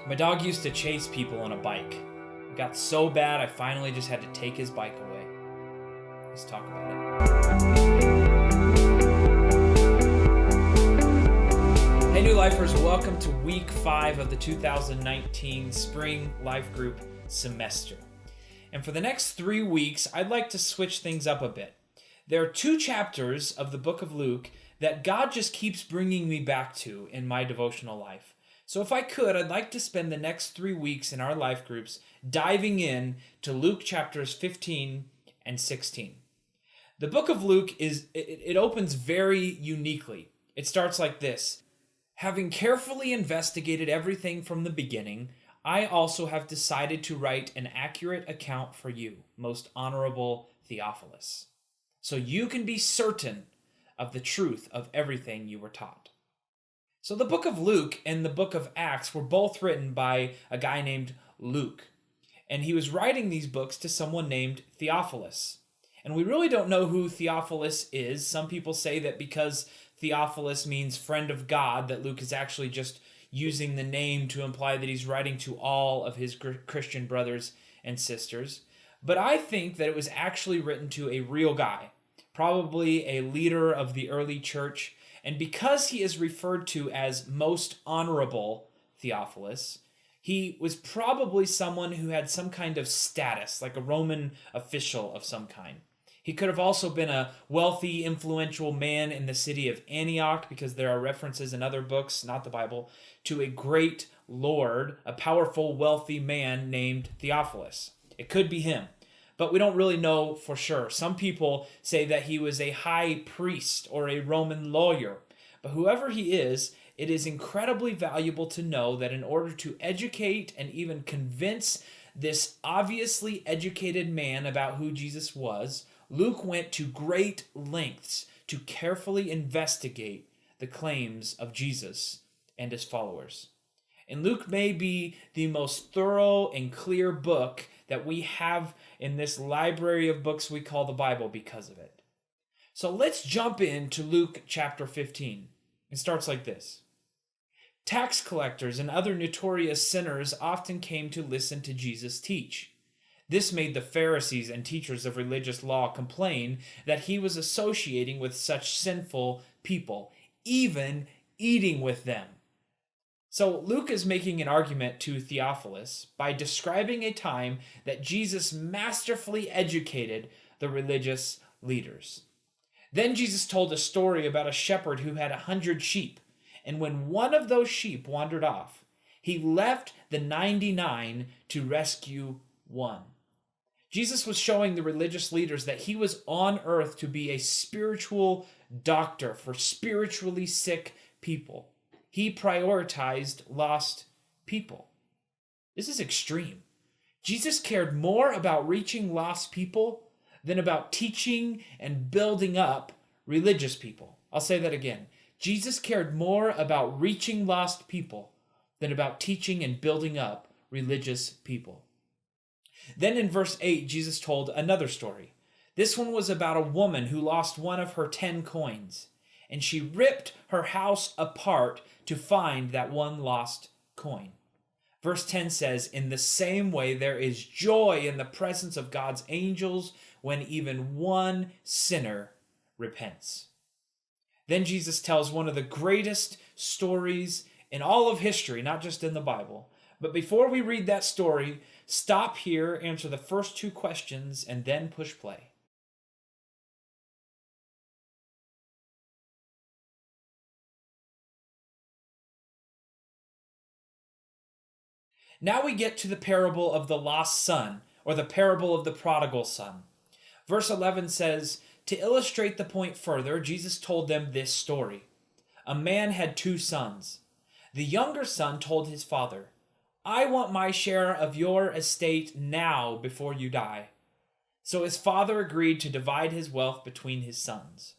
My dog used to chase people on a bike. It got so bad I finally just had to take his bike away. Let's talk about it. Hey New Lifers, welcome to week 5 of the 2019 Spring Life Group semester. And for the next 3 weeks, I'd like to switch things up a bit. There are 2 chapters of the book of Luke that God just keeps bringing me back to in my devotional life. So if I could, I'd like to spend the next 3 weeks in our life groups diving in to Luke chapters 15 and 16. The book of Luke it opens very uniquely. It starts like this. Having carefully investigated everything from the beginning, I also have decided to write an accurate account for you, most honorable Theophilus, so you can be certain of the truth of everything you were taught. So the book of Luke and the book of Acts were both written by a guy named Luke. And he was writing these books to someone named Theophilus. And we really don't know who Theophilus is. Some people say that because Theophilus means friend of God, that Luke is actually just using the name to imply that he's writing to all of his Christian brothers and sisters. But I think that it was actually written to a real guy, probably a leader of the early church. And because he is referred to as most honorable Theophilus, he was probably someone who had some kind of status, like a Roman official of some kind. He could have also been a wealthy, influential man in the city of Antioch, because there are references in other books, not the Bible, to a great lord, a powerful, wealthy man named Theophilus. It could be him, but we don't really know for sure. Some people say that he was a high priest or a Roman lawyer. But whoever he is, it is incredibly valuable to know that in order to educate and even convince this obviously educated man about who Jesus was, Luke went to great lengths to carefully investigate the claims of Jesus and his followers. And Luke may be the most thorough and clear book that we have in this library of books we call the Bible because of it. So let's jump into Luke chapter 15. It starts like this. Tax collectors and other notorious sinners often came to listen to Jesus teach. This made the Pharisees and teachers of religious law complain that he was associating with such sinful people, even eating with them. So Luke is making an argument to Theophilus by describing a time that Jesus masterfully educated the religious leaders. Then Jesus told a story about a shepherd who had 100 sheep, and when one of those sheep wandered off, he left the 99 to rescue one. Jesus was showing the religious leaders that he was on earth to be a spiritual doctor for spiritually sick people. He prioritized lost people. This is extreme. Jesus cared more about reaching lost people than about teaching and building up religious people. I'll say that again. Jesus cared more about reaching lost people than about teaching and building up religious people. Then in verse 8, Jesus told another story. This one was about a woman who lost one of her 10 coins, and she ripped her house apart to find that one lost coin. Verse 10 says, in the same way there is joy in the presence of God's angels when even one sinner repents. Then Jesus tells one of the greatest stories in all of history, not just in the Bible. But before we read that story, stop here, answer the first 2 questions, and then push play. Now we get to the parable of the lost son, or the parable of the prodigal son. Verse 11 says, to illustrate the point further, Jesus told them this story. A man had 2 sons. The younger son told his father, I want my share of your estate now before you die. So his father agreed to divide his wealth between his sons.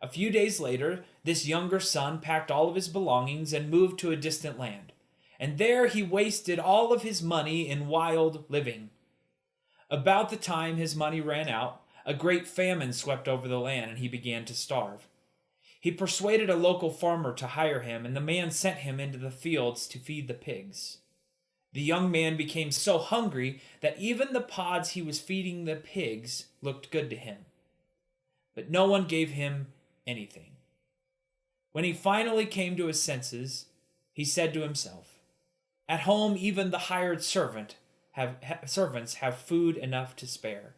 A few days later, this younger son packed all of his belongings and moved to a distant land. And there he wasted all of his money in wild living. About the time his money ran out, a great famine swept over the land and he began to starve. He persuaded a local farmer to hire him, and the man sent him into the fields to feed the pigs. The young man became so hungry that even the pods he was feeding the pigs looked good to him. But no one gave him anything. When he finally came to his senses, he said to himself, "At home even the hired servants have food enough to spare,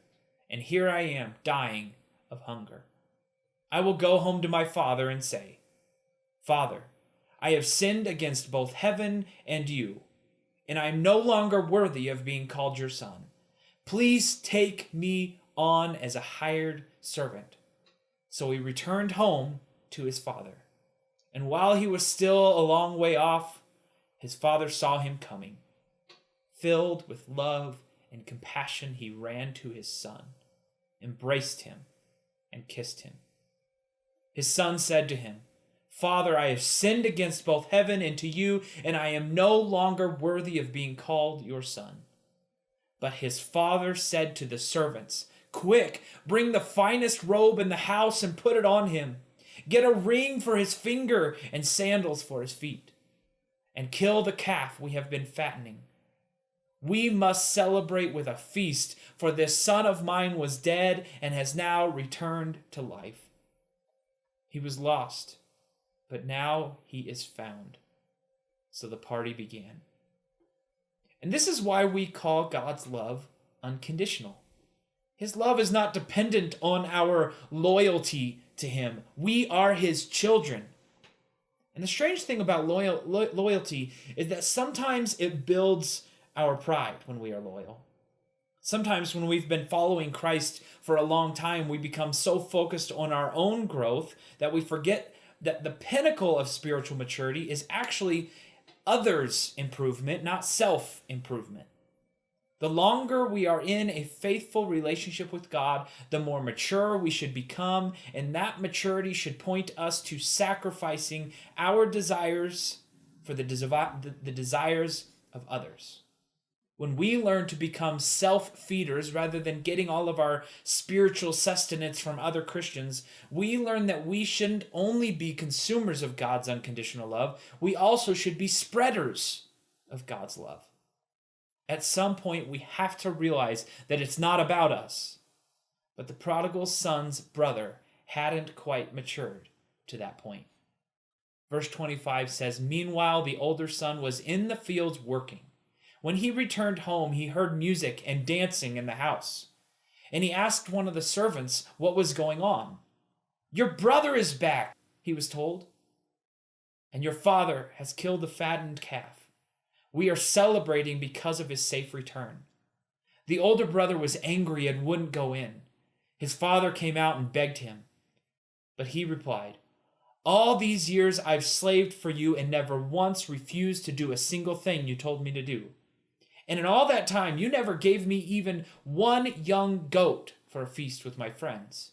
and here I am dying of hunger. I will go home to my father and say, 'Father, I have sinned against both heaven and you, and I am no longer worthy of being called your son. Please take me on as a hired servant.' So he returned home to his father. And while he was still a long way off, his father saw him coming. Filled with love and compassion, he ran to his son, embraced him, and kissed him. His son said to him, 'Father, I have sinned against both heaven and to you, and I am no longer worthy of being called your son.' But his father said to the servants, 'Quick, bring the finest robe in the house and put it on him. Get a ring for his finger and sandals for his feet. And kill the calf we have been fattening. We must celebrate with a feast, for this son of mine was dead and has now returned to life. He was lost, but now he is found.' So the party began." And this is why we call God's love unconditional. His love is not dependent on our loyalty to him. We are his children. And the strange thing about loyalty is that sometimes it builds our pride when we are loyal. Sometimes when we've been following Christ for a long time, we become so focused on our own growth that we forget that the pinnacle of spiritual maturity is actually others' improvement, not self-improvement. The longer we are in a faithful relationship with God, the more mature we should become, and that maturity should point us to sacrificing our desires for the desires of others. When we learn to become self-feeders rather than getting all of our spiritual sustenance from other Christians, we learn that we shouldn't only be consumers of God's unconditional love, we also should be spreaders of God's love. At some point, we have to realize that it's not about us. But the prodigal son's brother hadn't quite matured to that point. Verse 25 says, "Meanwhile, the older son was in the fields working. When he returned home, he heard music and dancing in the house. And he asked one of the servants what was going on. 'Your brother is back,' he was told, 'and your father has killed the fattened calf. We are celebrating because of his safe return.' The older brother was angry and wouldn't go in. His father came out and begged him. But he replied, 'All these years I've slaved for you and never once refused to do a single thing you told me to do. And in all that time, you never gave me even one young goat for a feast with my friends.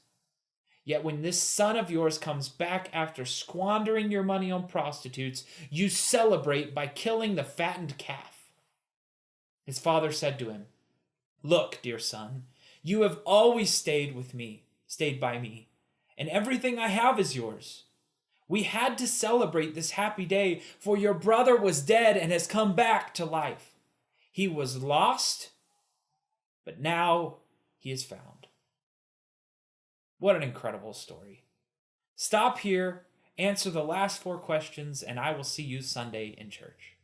Yet when this son of yours comes back after squandering your money on prostitutes, you celebrate by killing the fattened calf.' His father said to him, 'Look, dear son, you have always stayed by me, and everything I have is yours. We had to celebrate this happy day, for your brother was dead and has come back to life. He was lost, but now he is found.'" What an incredible story. Stop here, answer the last 4 questions, and I will see you Sunday in church.